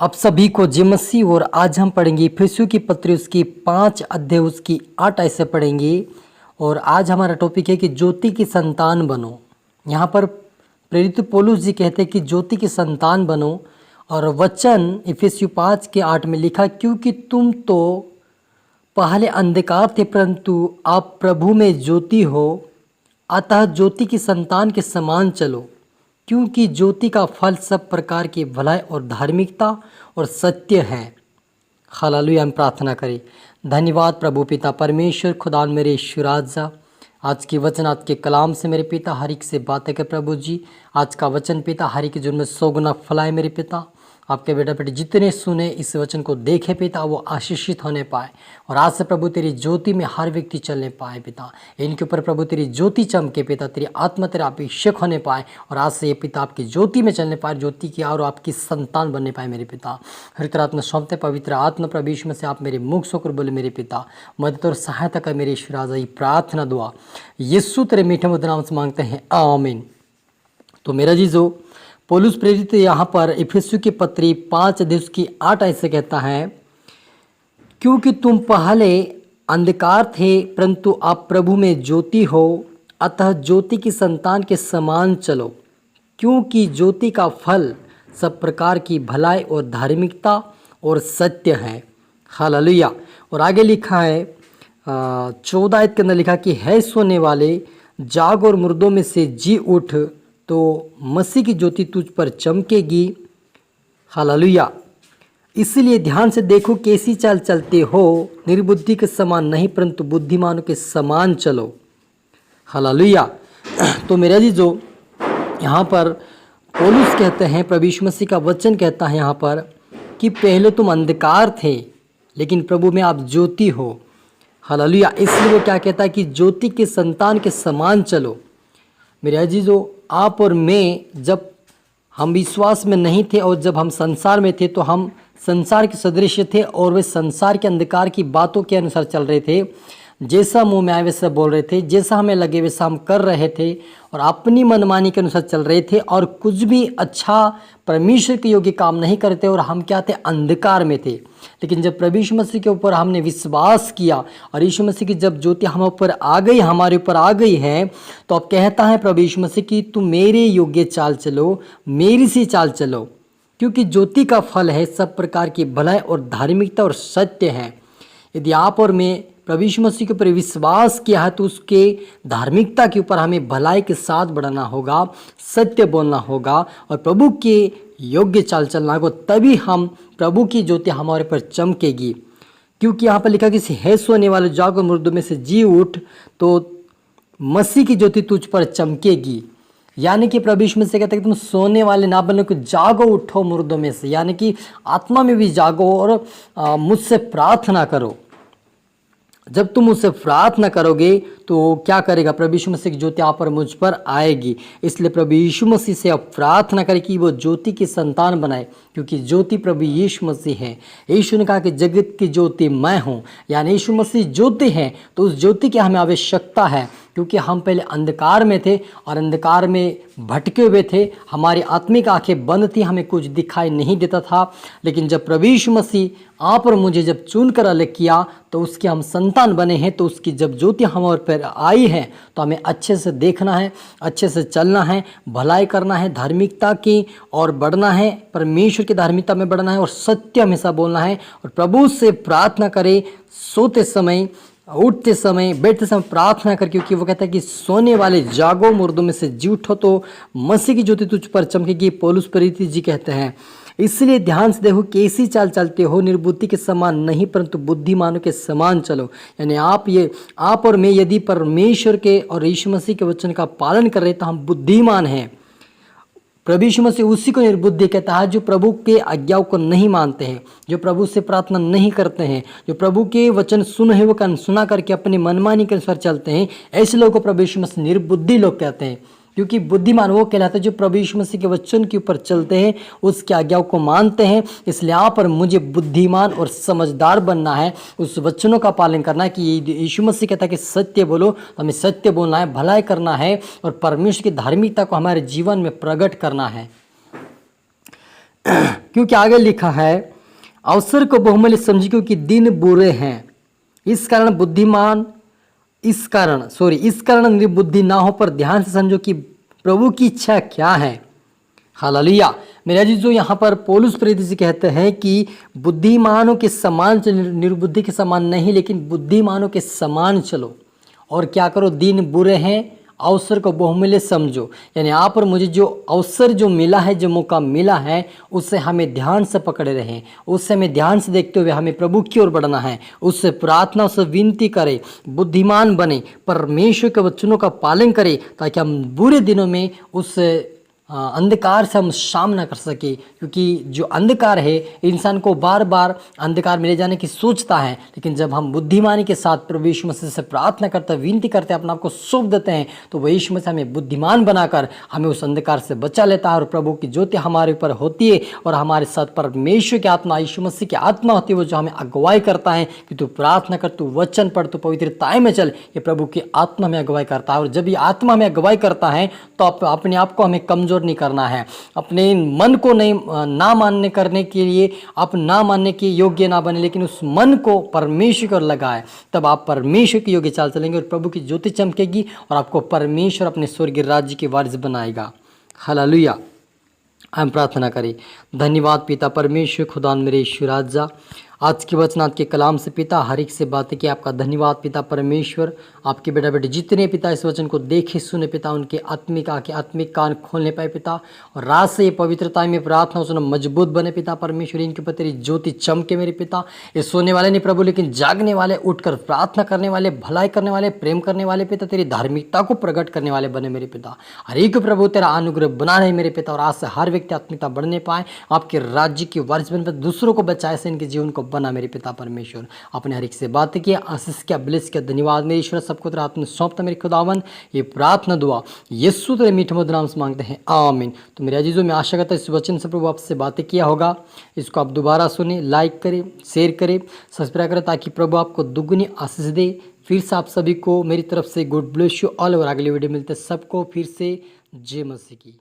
आप सभी को जय मसीह। और आज हम पढ़ेंगे इफिसियों की पत्री उसकी 5 अध्याय उसकी 8 ऐसे पढ़ेंगे। और आज हमारा टॉपिक है कि ज्योति की संतान बनो। यहाँ पर प्रेरित पौलुस जी कहते हैं कि ज्योति की संतान बनो। और वचन इफिसियों 5 के 8 में लिखा, क्योंकि तुम तो पहले अंधकार थे परंतु आप प्रभु में ज्योति हो, अतः ज्योति की संतान के समान चलो। क्योंकि ज्योति का फल सब प्रकार की भलाई और धार्मिकता और सत्य है। हालेलुया। हम प्रार्थना करें। धन्यवाद प्रभु पिता परमेश्वर खुदा मेरे ईश्वराजा, आज की वचन आज के कलाम से मेरे पिता हर एक से बातें कर प्रभु जी। आज का वचन पिता हर एक के जीवन में 100 गुना फलाए मेरे पिता। आपके बेटा बेटी जितने सुने इस वचन को देखे पिता, वो आशीषित होने पाए। और आज से प्रभु तेरी ज्योति में हर व्यक्ति चलने पाए पिता। इनके ऊपर प्रभु तेरी ज्योति चमके पिता, तेरी आत्मा तेरा अभिषेक होने पाए। और आज से ये पिता आपकी ज्योति में चलने पाए, ज्योति की और आपकी संतान बनने पाए मेरे पिता। हर आत्मा सौंपते पवित्र आत्मा प्रभु यीशु में से आप मेरे मुख से होकर बोले मेरे पिता, मदद और सहायता कर मेरे ईश्वर। आज ये प्रार्थना दुआ यीशु तेरे मीठे मधुर नाम से मांगते हैं, आमीन। तो मेरा जीजो पौलुस प्रेरित यहाँ पर इफिसियों की पत्री 5 अध्याय की 8 ऐसे कहता है, क्योंकि तुम पहले अंधकार थे परंतु आप प्रभु में ज्योति हो, अतः ज्योति की संतान के समान चलो। क्योंकि ज्योति का फल सब प्रकार की भलाई और धार्मिकता और सत्य है। हालेलुया। और आगे लिखा है 14 आयत के अंदर लिखा कि है सोने वाले जाग और मुर्दों में से जी उठ, तो मसीह की ज्योति तुझ पर चमकेगी। हालेलुया। इसलिए ध्यान से देखो कैसी चाल चलते हो, निर्बुद्धि के समान नहीं परंतु बुद्धिमानों के समान चलो। हालेलुया। तो मेरा जी जो यहाँ पर पौलुस कहते हैं, प्रभु यीशु मसीह का वचन कहता है यहाँ पर कि पहले तुम अंधकार थे लेकिन प्रभु में आप ज्योति हो। हालेलुया। इसलिए वो क्या कहता है कि ज्योति के संतान के समान चलो। मेरे अजीजों, आप और मैं जब हम विश्वास में नहीं थे और जब हम संसार में थे तो हम संसार के सदृश थे और वे संसार के अंधकार की बातों के अनुसार चल रहे थे। जैसा मुंह में आए वैसा बोल रहे थे, जैसा हमें लगे वैसा हम कर रहे थे और अपनी मनमानी के अनुसार चल रहे थे और कुछ भी अच्छा परमेश्वर के योग्य काम नहीं करते और हम क्या थे, अंधकार में थे। लेकिन जब प्रभु यीशु मसीह के ऊपर हमने विश्वास किया और यीशु मसीह की जब ज्योति हम ऊपर आ गई, हमारे ऊपर आ गई है, तो अब कहता है प्रभु यीशु मसीह कि तुम मेरे योग्य चाल चलो, मेरी सी चाल चलो। क्योंकि ज्योति का फल है सब प्रकार की भलाई और धार्मिकता और सत्य है। यदि आप और मैं प्रभु यीशु मसीह के ऊपर विश्वास किया है तो उसके धार्मिकता के ऊपर हमें भलाई के साथ बढ़ना होगा, सत्य बोलना होगा और प्रभु के योग्य चाल चलना होगा, तभी हम प्रभु की ज्योति हमारे पर चमकेगी। क्योंकि यहाँ पर लिखा कि है सोने वाले जाग और मुर्दों में से जी उठ, तो मसीह की ज्योति तुझ पर चमकेगी। यानी कि प्रभु यीशु मसीह कहते हैं कि तुम सोने वाले ना बनो, कि जागो उठो मुर्दों में से, यानी कि आत्मा में भी जागो और मुझसे प्रार्थना करो। जब तुम उससे प्रार्थना करोगे तो क्या करेगा, प्रभु यीशु मसीह की ज्योति आप पर मुझ पर आएगी। इसलिए प्रभु यीशु मसीह से आप प्रार्थना करें कि वो ज्योति की संतान बनाए, क्योंकि ज्योति प्रभु यीशु मसीह है। यीशु ने कहा कि जगत की ज्योति मैं हूँ, यानी यीशु मसीह ज्योति है, तो उस ज्योति की हमें आवश्यकता है। क्योंकि हम पहले अंधकार में थे और अंधकार में भटके हुए थे, हमारी आत्मिक आंखें बंद थी, हमें कुछ दिखाई नहीं देता था। लेकिन जब प्रभु यीशु मसीह आप और मुझे जब चुनकर अलग किया तो उसके हम संतान बने हैं। तो उसकी जब ज्योति हमारे पर आई है तो हमें अच्छे से देखना है, अच्छे से चलना है, भलाई करना है, धार्मिकता की और बढ़ना है, परमेश्वर की धार्मिकता में बढ़ना है और सत्य हमेशा बोलना है। और प्रभु से प्रार्थना करें, सोते समय, उठते समय, बैठते समय प्रार्थना कर, क्योंकि वो कहता है कि सोने वाले जागो, मुर्दों में से जी उठो, तो मसीह की ज्योति तुझ पर चमकेगी। पौलुस प्रेरित जी कहते हैं। इसलिए ध्यान से देखो कैसी चाल चलते हो, निर्बुद्धि के समान नहीं परंतु बुद्धिमानों के समान चलो। यानी आप और मैं यदि परमेश्वर के और यीशु मसीह के वचन का पालन कर रहे तो हम बुद्धिमान हैं। प्रभु यीशु मसीह उसी को निर्बुद्धि कहता है जो प्रभु के आज्ञाओं को नहीं मानते हैं, जो प्रभु से प्रार्थना नहीं करते हैं, जो प्रभु के वचन सुने हुए कान सुना करके अपनी मनमानी के अनुसार चलते हैं। ऐसे लोगों को प्रभु यीशु मसीह निर्बुद्धि लोग कहते हैं। क्योंकि बुद्धिमान वो कहलाते हैं जो प्रभु यीशु मसीह के वचन के ऊपर चलते हैं, उसकी आज्ञाओं को मानते हैं। इसलिए यहाँ पर मुझे बुद्धिमान और समझदार बनना है, उस वचनों का पालन करना है कि यीशु मसीह कहता है कि सत्य बोलो, तो हमें सत्य बोलना है, भलाई करना है और परमेश्वर की धार्मिकता को हमारे जीवन में प्रकट करना है। क्योंकि आगे लिखा है, अवसर को बहुमूल्य समझिए क्योंकि दिन बुरे हैं, इस कारण निर्बुद्धि ना हो, पर ध्यान से समझो कि प्रभु की इच्छा क्या है। हालेलुया। मेरे अजीजों, यहाँ पर पौलुस प्रेरित जी कहते हैं कि बुद्धिमानों के समान चलो, निर्बुद्धि के समान नहीं, लेकिन बुद्धिमानों के समान चलो। और क्या करो, दिन बुरे हैं, अवसर को बहुमूल्य समझो। यानी आप और मुझे जो अवसर जो मिला है, जो मौका मिला है, उससे हमें ध्यान से पकड़े रहें, उससे हमें ध्यान से देखते हुए हमें प्रभु की ओर बढ़ना है, उससे प्रार्थना, उससे विनती करें, बुद्धिमान बने, परमेश्वर के वचनों का पालन करें, ताकि हम बुरे दिनों में उस अंधकार से हम सामना कर सके। क्योंकि जो अंधकार है, इंसान को बार बार अंधकार में ले जाने की सोचता है, लेकिन जब हम बुद्धिमानी के साथ प्रभु यीशु मसीह से प्रार्थना करते हैं, विनती करते हैं, अपने आप को सौंप देते हैं, तो वह यीशु मसीह हमें बुद्धिमान बनाकर हमें उस अंधकार से बचा लेता है। और प्रभु की ज्योति हमारे ऊपर होती है, और हमारे साथ परमेश्वर की आत्मा, यीशु मसीह की आत्मा होती है, वो जो हमें अगुवाई करता है कि तू प्रार्थना कर, तू वचन पढ़, तू पवित्रताएं में चल। ये प्रभु की आत्मा हमें अगुवाई करता है। और जब ये आत्मा हमें अगुवाई करता है, तो अपने आप को हमें कमजोर नहीं करना है, अपने मन को नहीं ना मानने करने के लिए आप ना मानने के योग्य ना बने, लेकिन उस मन को परमेश्वर की ओर लगाए, तब आप परमेश्वर की योग्य चाल चलेंगे और प्रभु की ज्योति चमकेगी और आपको परमेश्वर अपने स्वर्गीय राज्य के वारिस बनाएगा। हालेलुया। हम प्रार्थना करें। धन्यवाद पिता परमेश्वर, खुदा मेरे ईश्वर राजा, आज के वचन, आज के कलाम से पिता हर एक से बातें की, आपका धन्यवाद पिता परमेश्वर। आपके बेटा बेटे जितने पिता इस वचन को देखे सुने पिता, उनके आत्मिक कान खोलने पाए पिता, और रात से ये पवित्रता में प्रार्थना सुनो मजबूत बने पिता परमेश्वर। इनके ऊपर तेरी ज्योति चमके मेरे पिता। ये सोने वाले नहीं प्रभु, लेकिन जागने वाले, उठकर प्रार्थना करने वाले, भलाई करने वाले, प्रेम करने वाले पिता, तेरी धार्मिकता को प्रकट करने वाले बने मेरे पिता। हर एक प्रभु तेरा अनुग्रह बना रहे मेरे पिता, और आज से हर व्यक्ति आत्मिकता बढ़ने पाए, आपके राज्य की वारिस बन पाए, दूसरों को बचाए से इनके जीवन को बना मेरे पिता परमेश्वर। अपने हर एक से बात किया, आशीष किया, ब्लेस किया। धन्यवाद मेरे ईश्वर, सबको तेरा हाथ में सौंपता मेरे खुदावन। ये प्रार्थना दुआ यीशु तेरे मीठे मधुर नाम से मांगते हैं, आमीन। तो मेरे अजीजों, मैं आशा करता हूं इस वचन से प्रभु आपसे बातें किया होगा। इसको आप दोबारा सुने, लाइक करें, शेयर करें, सब्सक्राइब करें, ताकि प्रभु आपको दुगनी आशीष दे। फिर से आप सभी को मेरी तरफ से गुड ब्लेस यू ऑल। और अगले वीडियो मिलते सबको फिर से जय मसीह की।